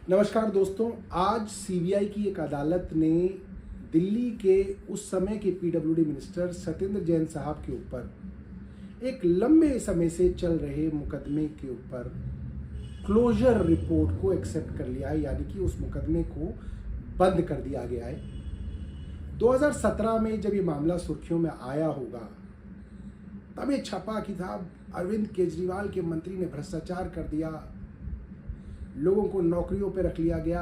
नमस्कार दोस्तों, आज सीबीआई की एक अदालत ने दिल्ली के उस समय के पीडब्ल्यूडी मिनिस्टर सत्येंद्र जैन साहब के ऊपर एक लंबे समय से चल रहे मुकदमे के ऊपर क्लोजर रिपोर्ट को एक्सेप्ट कर लिया है, यानी कि उस मुकदमे को बंद कर दिया गया है। 2017 में जब ये मामला सुर्खियों में आया होगा तब ये छपा कि था अरविंद केजरीवाल के मंत्री ने भ्रष्टाचार कर दिया, लोगों को नौकरियों पर रख लिया गया।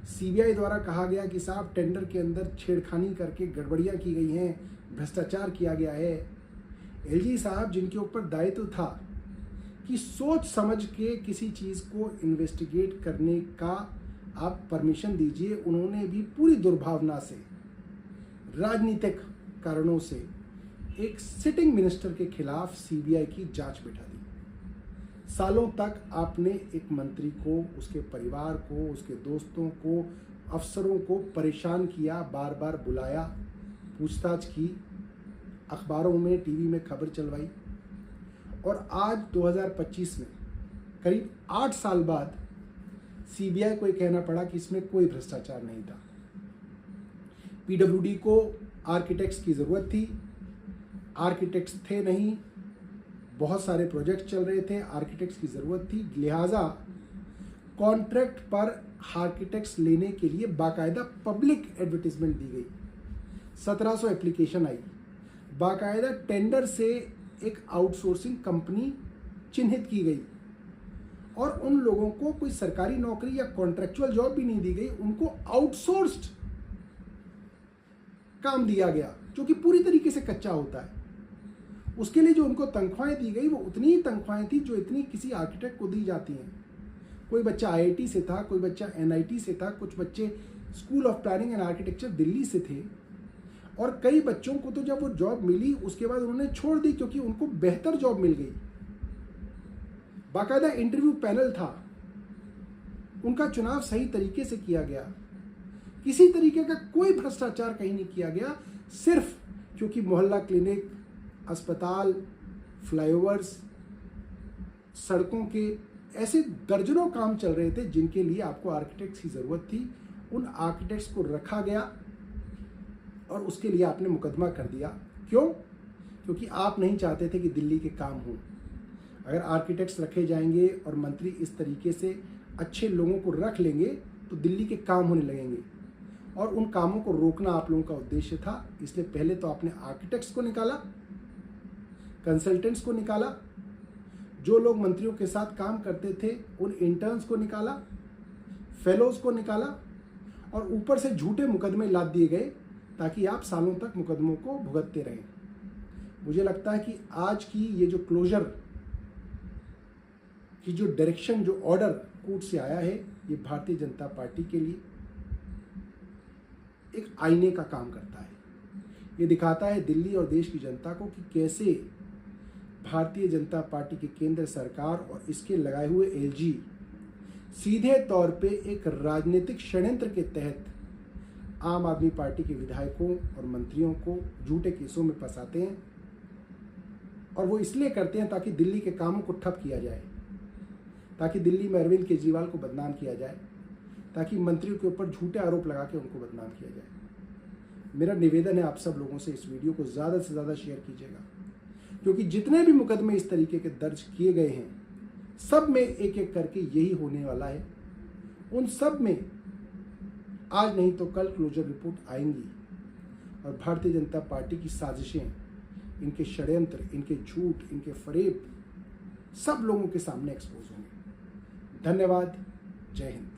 सीबीआई द्वारा कहा गया कि साहब टेंडर के अंदर छेड़खानी करके गड़बड़ियां की गई हैं, भ्रष्टाचार किया गया है। एलजी साहब जिनके ऊपर दायित्व था कि सोच समझ के किसी चीज़ को इन्वेस्टिगेट करने का आप परमिशन दीजिए, उन्होंने भी पूरी दुर्भावना से, राजनीतिक कारणों से एक सिटिंग मिनिस्टर के खिलाफ सीबीआई की जांच बिठा दी। सालों तक आपने एक मंत्री को, उसके परिवार को, उसके दोस्तों को, अफसरों को परेशान किया, बार बार बुलाया, पूछताछ की, अखबारों में, टीवी में खबर चलवाई, और आज 2025 में करीब 8 साल बाद सीबीआई को ये कहना पड़ा कि इसमें कोई भ्रष्टाचार नहीं था। पीडब्ल्यूडी को आर्किटेक्ट्स की ज़रूरत थी, आर्किटेक्ट्स थे नहीं, बहुत सारे प्रोजेक्ट चल रहे थे, आर्किटेक्ट्स की ज़रूरत थी, लिहाजा कॉन्ट्रैक्ट पर आर्किटेक्ट्स लेने के लिए बाकायदा पब्लिक एडवर्टीजमेंट दी गई। 1700 एप्लीकेशन आई, बाकायदा टेंडर से एक आउटसोर्सिंग कंपनी चिन्हित की गई, और उन लोगों को कोई सरकारी नौकरी या कॉन्ट्रैक्चुअल जॉब भी नहीं दी गई, उनको आउटसोर्स्ड काम दिया गया जो कि पूरी तरीके से कच्चा होता है। उसके लिए जो उनको तनख्वाहें दी गई वो उतनी ही तनख्वाहें थी जो इतनी किसी आर्किटेक्ट को दी जाती हैं। कोई बच्चा आईआईटी से था, कोई बच्चा एनआईटी से था, कुछ बच्चे school of planning and architecture Delhi से थे, और कई बच्चों को तो जब वो जॉब मिली उसके बाद उन्होंने छोड़ दी क्योंकि उनको बेहतर जॉब मिल गई। बाकायदा इंटरव्यू पैनल था, उनका चुनाव सही तरीके से किया गया, किसी तरीके का कोई भ्रष्टाचार कहीं नहीं किया गया, सिर्फ क्योंकि मोहल्ला क्लिनिक, अस्पताल, फ्लाईओवर्स, सड़कों के ऐसे दर्जनों काम चल रहे थे जिनके लिए आपको आर्किटेक्ट्स की ज़रूरत थी। उन आर्किटेक्ट्स को रखा गया और उसके लिए आपने मुकदमा कर दिया। क्यों? क्योंकि आप नहीं चाहते थे कि दिल्ली के काम हों। अगर आर्किटेक्ट्स रखे जाएंगे और मंत्री इस तरीके से अच्छे लोगों को रख लेंगे तो दिल्ली के काम होने लगेंगे, और उन कामों को रोकना आप लोगों का उद्देश्य था। इसलिए पहले तो आपने आर्किटेक्ट्स को निकाला, कंसल्टेंट्स को निकाला, जो लोग मंत्रियों के साथ काम करते थे उन इंटर्न्स को निकाला, फेलोज को निकाला, और ऊपर से झूठे मुकदमे लाद दिए गए ताकि आप सालों तक मुकदमों को भुगतते रहें। मुझे लगता है कि आज की ये जो क्लोजर की जो डायरेक्शन, जो ऑर्डर कोर्ट से आया है, ये भारतीय जनता पार्टी के लिए एक आईने का काम करता है। ये दिखाता है दिल्ली और देश की जनता को कि कैसे भारतीय जनता पार्टी की केंद्र सरकार और इसके लगाए हुए एलजी सीधे तौर पे एक राजनीतिक षड्यंत्र के तहत आम आदमी पार्टी के विधायकों और मंत्रियों को झूठे केसों में फंसाते हैं, और वो इसलिए करते हैं ताकि दिल्ली के कामों को ठप किया जाए, ताकि दिल्ली में अरविंद केजरीवाल को बदनाम किया जाए, ताकि मंत्रियों के ऊपर झूठे आरोप लगा के उनको बदनाम किया जाए। मेरा निवेदन है आप सब लोगों से, इस वीडियो को ज़्यादा से ज़्यादा शेयर कीजिएगा, क्योंकि जितने भी मुकदमे इस तरीके के दर्ज किए गए हैं सब में एक एक करके यही होने वाला है। उन सब में आज नहीं तो कल क्लोजर रिपोर्ट आएंगी, और भारतीय जनता पार्टी की साजिशें, इनके षड्यंत्र, इनके झूठ, इनके फरेब सब लोगों के सामने एक्सपोज होंगे। धन्यवाद। जय हिंद।